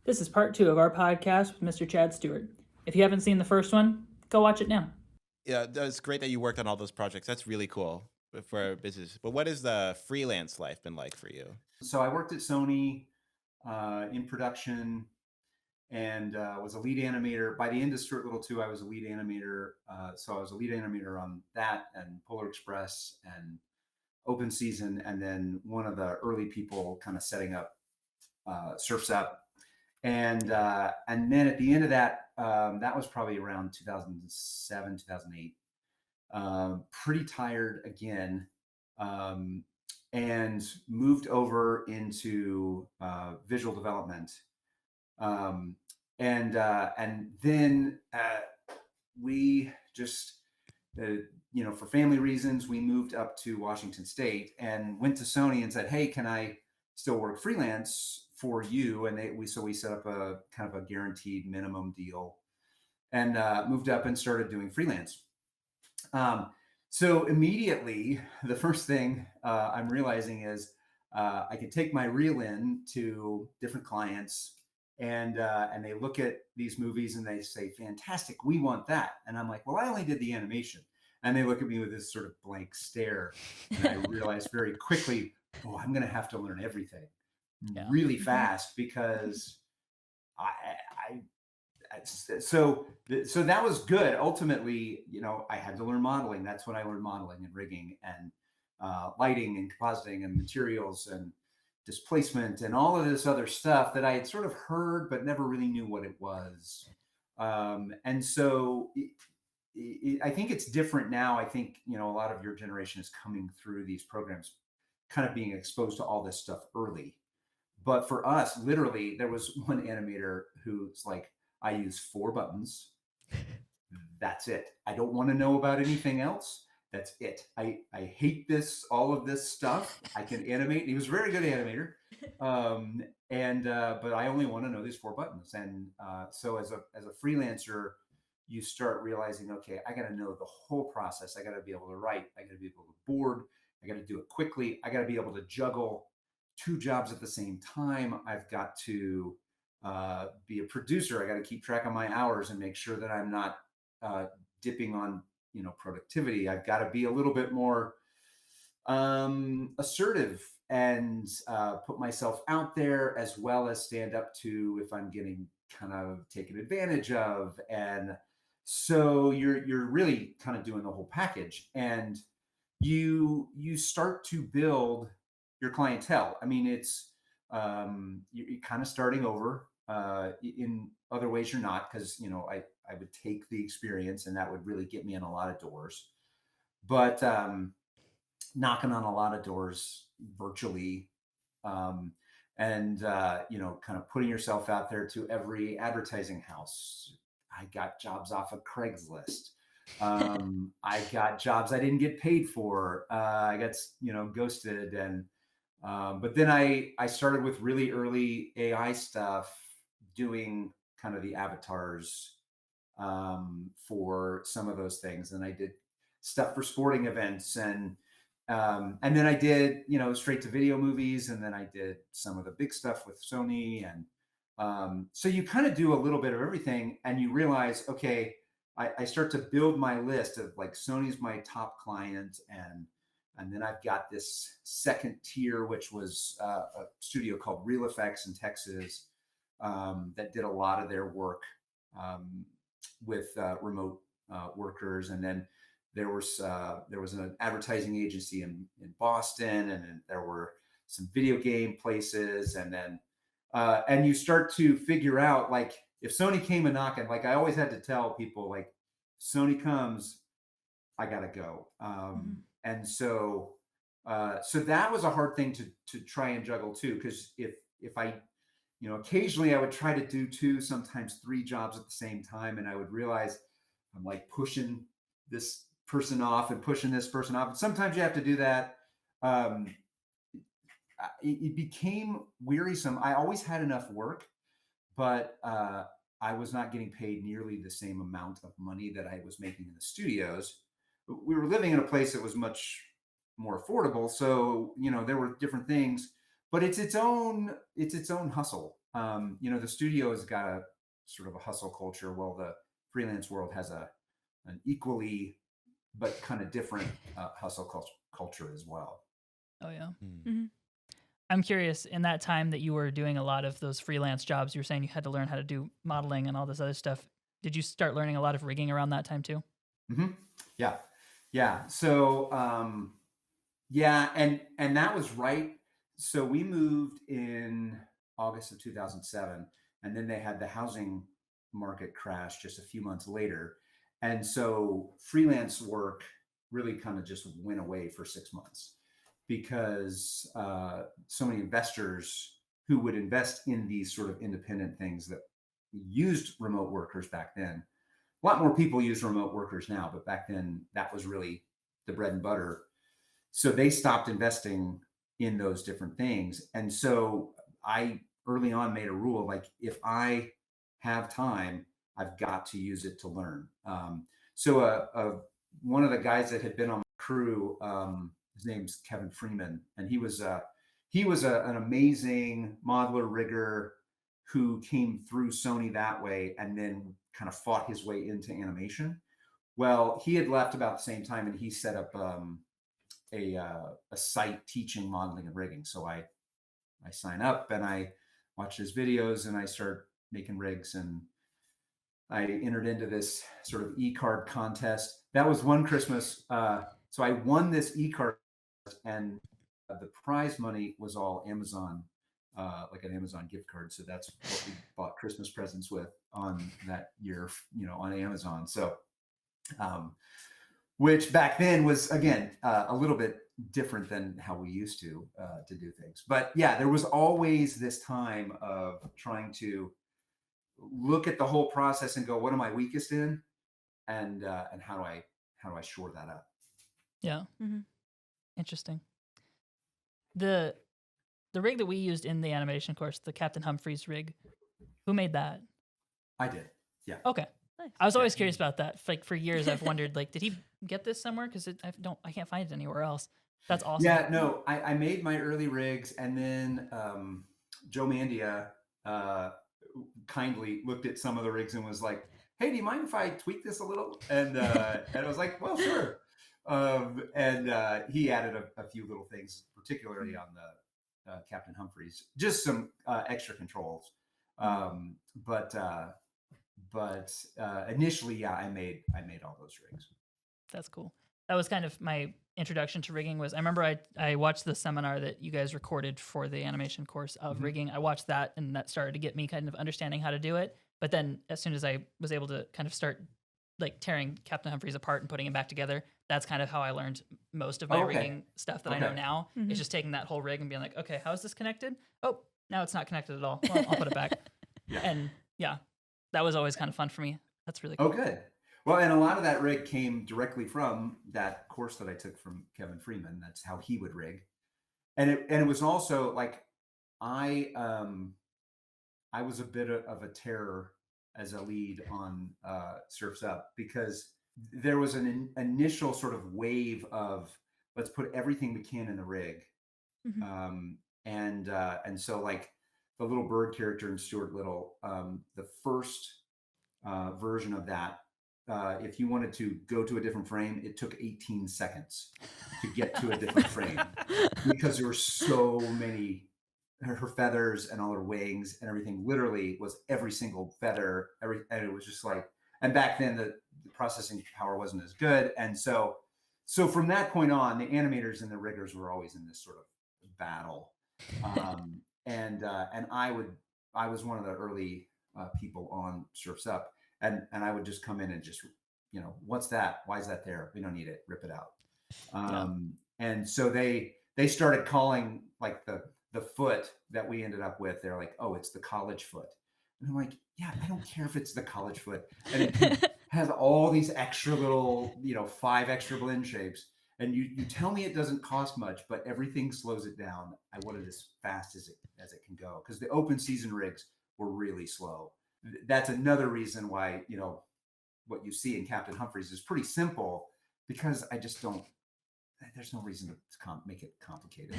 This is part two of our podcast with Mr. Chad Stewart. If you haven't seen the first one, go watch it now. Yeah, that's great that you worked on all those projects. That's really cool for business. But what has the freelance life been like for you? So I worked at Sony in production and was a lead animator. By the end of Stuart Little 2, I was a lead animator. So I was a lead animator on that and Polar Express and Open Season, and then one of the early people kind of setting up Surf's Up. And then at the end of that, that was probably around 2007, 2008. Pretty tired again. And moved over into visual development. And then we just, for family reasons, we moved up to Washington State and went to Sony and said, "Hey, can I still work freelance for you?" And we set up a kind of a guaranteed minimum deal, and moved up and started doing freelance. So immediately, the first thing I'm realizing is I can take my reel in to different clients, and they look at these movies and they say, "Fantastic, we want that." And I'm like, "Well, I only did the animation." And they look at me with this sort of blank stare, and I realized very quickly, oh, I'm going to have to learn everything really fast because I so that was good. Ultimately, I had to learn modeling. That's when I learned modeling and rigging and lighting and compositing and materials and displacement and all of this other stuff that I had sort of heard but never really knew what it was. And so I think it's different now. I think a lot of your generation is coming through these programs, kind of being exposed to all this stuff early. But for us, literally, there was one animator who's like, "I use 4 buttons. That's it. I don't want to know about anything else. That's it. I hate all of this stuff. I can animate." He was a very good animator. But I only want to know these 4 buttons. And so as a freelancer, you start realizing, okay, I got to know the whole process. I got to be able to write. I got to be able to board. I got to do it quickly. I got to be able to juggle 2 jobs at the same time. I've got to be a producer. I got to keep track of my hours and make sure that I'm not dipping on productivity. I've got to be a little bit more assertive and put myself out there, as well as stand up to if I'm getting kind of taken advantage of. And so you're really kind of doing the whole package, and you start to build your clientele. I mean, it's you're kind of starting over. In other ways, you're not, because I would take the experience, and that would really get me in a lot of doors. But knocking on a lot of doors virtually, and kind of putting yourself out there to every advertising house. I got jobs off of Craigslist. I got jobs I didn't get paid for. I got ghosted, and but then I started with really early AI stuff, doing kind of the avatars for some of those things, and I did stuff for sporting events, and then I did straight to video movies, and then I did some of the big stuff with Sony, and so you kind of do a little bit of everything, and you realize, okay, I start to build my list of, like, Sony's my top client, and then I've got this second tier, which was a studio called Real Effects in Texas, that did a lot of their work with remote workers. And then there was an advertising agency in Boston, and then there were some video game places, and then and you start to figure out, like, if Sony came a knocking, like, I always had to tell people, like, Sony comes, I gotta go. And so that was a hard thing to try and juggle too, because if I occasionally I would try to do 2, sometimes 3 jobs at the same time, and I would realize I'm like pushing this person off and pushing this person off, and sometimes you have to do that. It became wearisome. I always had enough work, but I was not getting paid nearly the same amount of money that I was making in the studios. We were living in a place that was much more affordable, so there were different things, but it's its own hustle. The studio has got a sort of a hustle culture. Well, the freelance world has an equally but kind of different culture as well. Oh yeah. Mm-hmm. I'm curious, in that time that you were doing a lot of those freelance jobs, you were saying you had to learn how to do modeling and all this other stuff. Did you start learning a lot of rigging around that time too? Mm-hmm. Yeah, yeah. So yeah, and that was right. So we moved in August of 2007, and then they had the housing market crash just a few months later, and so freelance work really kind of just went away for 6 months because so many investors who would invest in these sort of independent things that used remote workers back then. A lot more people use remote workers now, but back then that was really the bread and butter. So they stopped investing in those different things. And so I early on made a rule, like if I have time, I've got to use it to learn. So one of the guys that had been on my crew, his name's Kevin Freeman, and an amazing modeler rigger who came through Sony that way and then kind of fought his way into animation. Well, he had left about the same time, and he set up a site teaching modeling and rigging. So I sign up and I watch his videos and I start making rigs, and I entered into this sort of e-card contest. That was one Christmas. So I won this e-card, and the prize money was all Amazon, like an Amazon gift card. So that's what we bought Christmas presents with on that year, on Amazon. So, which back then was, again, a little bit different than how we used to do things. But yeah, there was always this time of trying to look at the whole process and go, what am I weakest in? And how do I shore that up? Yeah. Mm-hmm. Interesting. The rig that we used in the animation course, the Captain Humphreys rig, who made that? I did. Yeah. Okay. Nice. I was always curious about that. Like for years, I've wondered, like, did he get this somewhere? Because I can't find it anywhere else. That's awesome. Yeah, no, I made my early rigs, and then Joe Mandia kindly looked at some of the rigs and was like, "Hey, do you mind if I tweak this a little?" And I was like, "Well, sure." And he added a few little things, particularly on the Captain Humphreys, just some extra controls. But initially, yeah, I made all those rigs. That's cool. That was kind of my introduction to rigging. Was I remember I watched the seminar that you guys recorded for the animation course of rigging. I watched that, and that started to get me kind of understanding how to do it. But then as soon as I was able to kind of start like tearing Captain Humphreys apart and putting him back together, that's kind of how I learned most of my rigging stuff that I know now. Mm-hmm. It's just taking that whole rig and being like, okay, how is this connected? Oh, now it's not connected at all. Well, I'll put it back. And yeah, that was always kind of fun for me. That's really cool. Oh, good. Well, and a lot of that rig came directly from that course that I took from Kevin Freeman. That's how he would rig. And it was also like, I was a bit of a terror as a lead on Surf's Up, because there was an initial sort of wave of, let's put everything we can in the rig. Mm-hmm. And so like the little bird character in Stewart Little, the first version of that, if you wanted to go to a different frame, it took 18 seconds to get to a different frame because there were so many, her feathers and all her wings and everything literally was every single feather, and it was just like, and back then the processing power wasn't as good. And so from that point on, the animators and the riggers were always in this sort of battle. And I was one of the early people on Surf's Up. And I would just come in and just, what's that? Why is that there? We don't need it. Rip it out. And so they started calling like the foot that we ended up with. They're like, oh, it's the college foot. And I'm like, yeah, I don't care if it's the college foot. And it has all these extra little, 5 extra blend shapes. And you tell me it doesn't cost much, but everything slows it down. I want it as fast as it can go, because the open season rigs were really slow. That's another reason why, what you see in Captain Humphreys is pretty simple, because I just don't, there's no reason to make it complicated.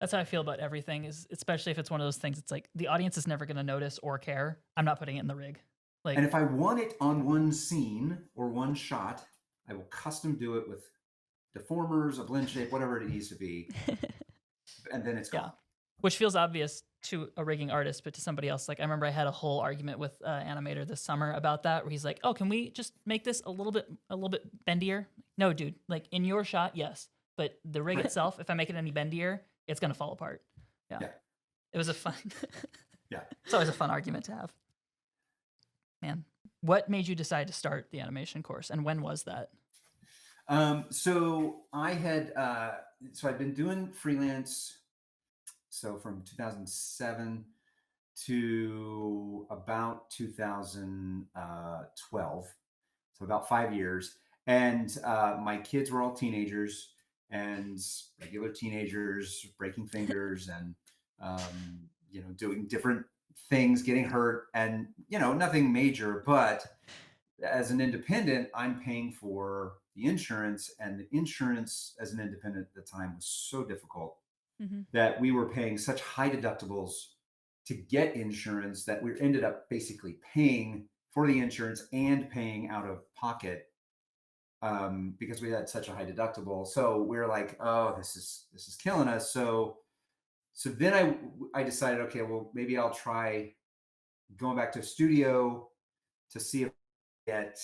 That's how I feel about everything. Is especially if it's one of those things. It's like the audience is never going to notice or care. I'm not putting it in the rig. And Like, if I want it on one scene or one shot, I will custom do it with deformers, a blend shape, whatever it needs to be, and then it's yeah, gone. which feels obvious to a rigging artist, but to somebody else, like I remember I had a whole argument with animator this summer about that, where he's like, "Oh, can we just make this a little bit bendier?" No, dude. Like in your shot, yes, but the rig Right. itself, if I make it any bendier, it's gonna fall apart. Yeah, Yeah. it was a fun. Yeah. It's always a fun argument to have. Man, what made you decide to start the animation course, and when was that? So I had, so I'd been doing freelance. So from 2007 to about 2012, so about 5 years. And my kids were all teenagers and regular teenagers, breaking fingers and, doing different things, getting hurt, and, nothing major. But as an independent, I'm paying for the insurance, and the insurance as an independent at the time was so difficult Mm-hmm. that we were paying such high deductibles to get insurance that we ended up basically paying for the insurance and paying out of pocket, because we had such a high deductible. So we were like, oh, this is killing us. So then I decided, okay, well, maybe I'll try going back to a studio to see if I get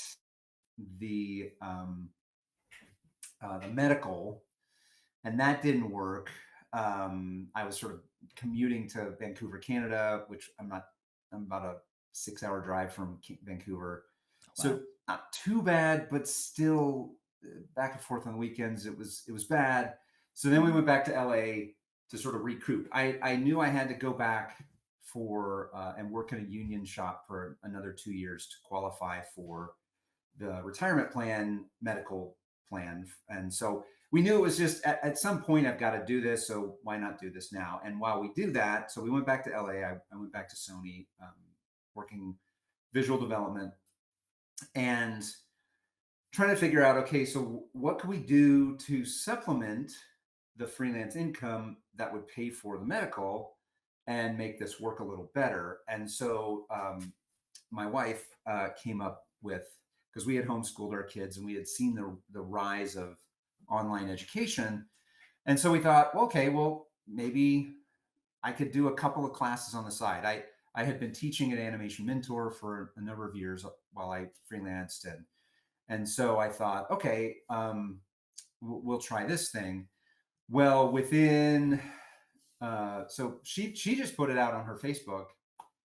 the medical, and that didn't work. I was sort of commuting to Vancouver, Canada, which I'm not. I'm about a 6-hour drive from Vancouver, Wow. so not too bad, but still back and forth on the weekends. It was bad. So then we went back to LA to sort of recoup. I knew I had to go back for and work in a union shop for another 2 years to qualify for the retirement plan, medical plan. And so we knew it was just at some point I've got to do this. So why not do this now? And while we do that, so we went back to LA. I went back to Sony, working visual development and trying to figure out, okay, so what can we do to supplement the freelance income that would pay for the medical and make this work a little better? And so my wife came up with, because we had homeschooled our kids and we had seen the rise of online education. And so we thought, well, okay, well, maybe I could do a couple of classes on the side. I had been teaching at Animation Mentor for a number of years while I freelanced. And so I thought, okay, we'll try this thing. Well, within, so she just put it out on her Facebook,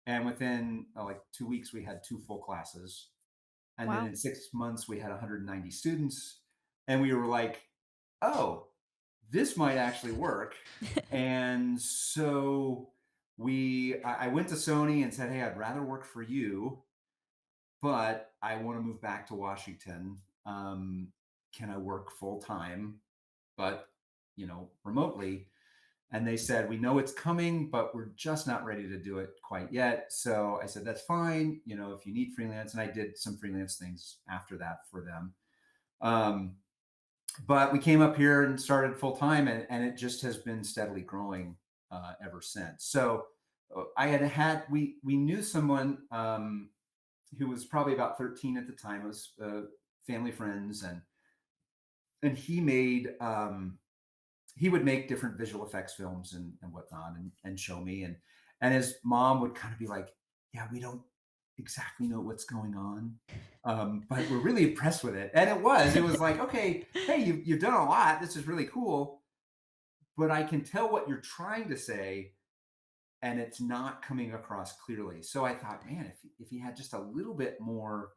and within like 2 weeks, we had 2 full classes. And Wow. then in 6 months, we had 190 students. And we were like, oh, this might actually work. And so I went to Sony and said, hey, I'd rather work for you, but I want to move back to Washington. Can I work full time, but remotely? And they said, we know it's coming, but we're just not ready to do it quite yet. So I said, that's fine. If you need freelance, and I did some freelance things after that for them. But we came up here and started full time, and it just has been steadily growing ever since. So we knew someone who was probably about 13 at the time. It was family friends, and he would make different visual effects films and whatnot, and show me, and his mom would kind of be like, yeah, we don't exactly know what's going on, but we're really impressed with it. And it was like, okay, hey, you've done a lot, this is really cool, but I can tell what you're trying to say and it's not coming across clearly. So I thought, man, if he had just a little bit more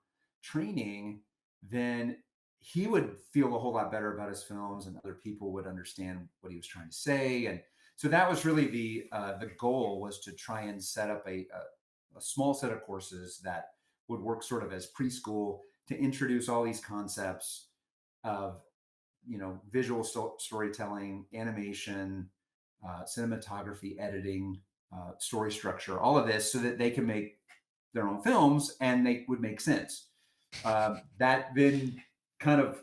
training, then he would feel a whole lot better about his films, and other people would understand what he was trying to say. And so that was really the goal, was to try and set up a small set of courses that would work sort of as preschool to introduce all these concepts of visual storytelling, animation, cinematography, editing, story structure, all of this, so that they can make their own films and they would make sense. That then kind of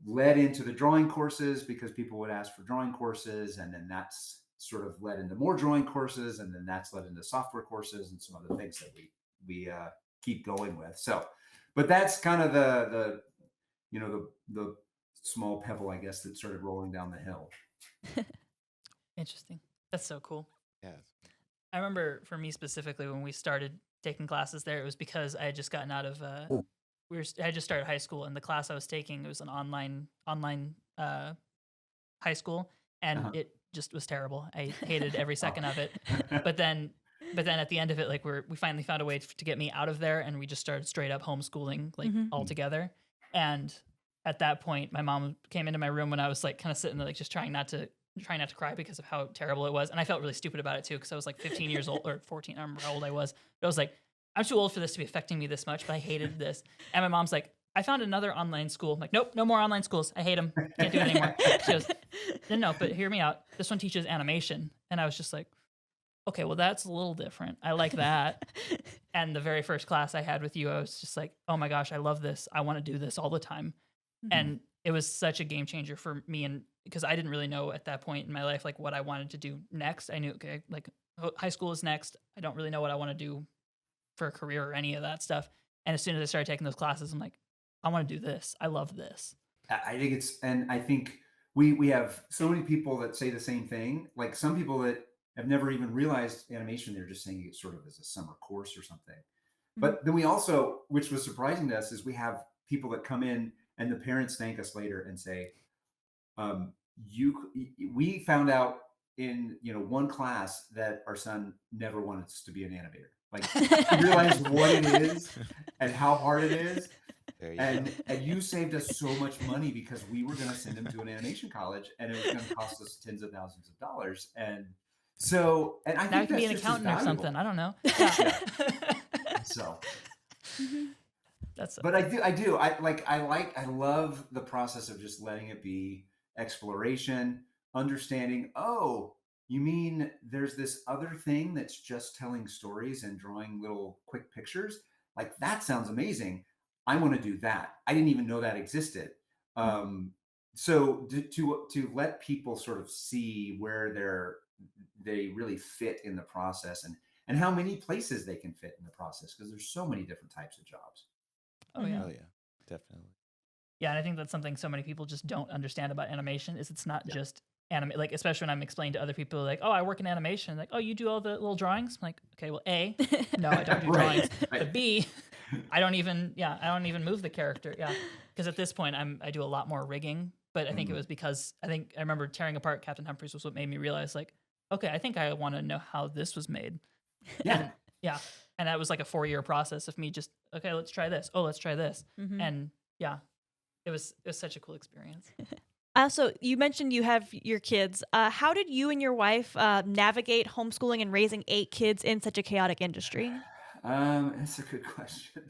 led into the drawing courses, because people would ask for drawing courses, and then that's sort of led into more drawing courses, and then that's led into software courses and some other things that we keep going with. So, but that's kind of the the small pebble, I guess, that started rolling down the hill. Interesting. That's so cool. Yes. I remember for me specifically when we started taking classes there, it was because I had just gotten out of I just started high school, and the class I was taking, it was an online high school, and it just was terrible. I hated every second of it. But then at the end of it, like we finally found a way to get me out of there, and we just started straight up homeschooling like all together. And at that point, my mom came into my room when I was like kind of sitting there, like just trying not to cry because of how terrible it was. And I felt really stupid about it too, because I was like 15 years old or 14. I don't remember how old I was. But I was like, I'm too old for this to be affecting me this much, but I hated this. And my mom's like, I found another online school. I'm like, nope, no more online schools. I hate them. Can't do it anymore. She goes, no, but hear me out. This one teaches animation. And I was just like, okay, well, that's a little different. I like that. And the very first class I had with you, I was just like, oh my gosh, I love this. I want to do this all the time. And it was such a game changer for me. And because I didn't really know at that point in my life, like what I wanted to do next. I knew, okay, like high school is next. I don't really know what I want to do for a career or any of that stuff. And as soon as I started taking those classes, I'm like, I want to do this. I love this. I think and I think we have so many people that say the same thing. Like some people that have never even realized animation, they're just saying it sort of as a summer course or something. But then we also, which was surprising to us, is we have people that come in and the parents thank us later and say, we found out in one class that our son never wanted us to be an animator. Like you realize what it is and how hard it is. And you saved us so much money because we were going to send him to an animation college and it was going to cost us tens of thousands of dollars. And so, and I now think I can be an accountant or something. I don't know. Yeah. So, that's. But I love the process of just letting it be exploration, understanding. Oh, you mean there's this other thing that's just telling stories and drawing little quick pictures? Like that sounds amazing. I want to do that. I didn't even know that existed. So to let people sort of see where they really fit in the process and how many places they can fit in the process, because there's so many different types of jobs. Oh yeah. Oh yeah, definitely. Yeah, and I think that's something so many people just don't understand about animation is it's not just anime. Like especially when I'm explaining to other people, like, oh, I work in animation. Like, oh, you do all the little drawings? I'm like, okay, well, A, no, I don't do drawings. But B, I don't even move the character. Yeah, because at this point, I do a lot more rigging. But I think it was because I remember tearing apart Captain Humphreys was what made me realize, like, okay, I think I want to know how this was made. Yeah. And that was like a 4-year process of me just, okay, let's try this. Oh, let's try this. And yeah, it was such a cool experience. So you mentioned you have your kids. How did you and your wife navigate homeschooling and raising 8 kids in such a chaotic industry? That's a good question.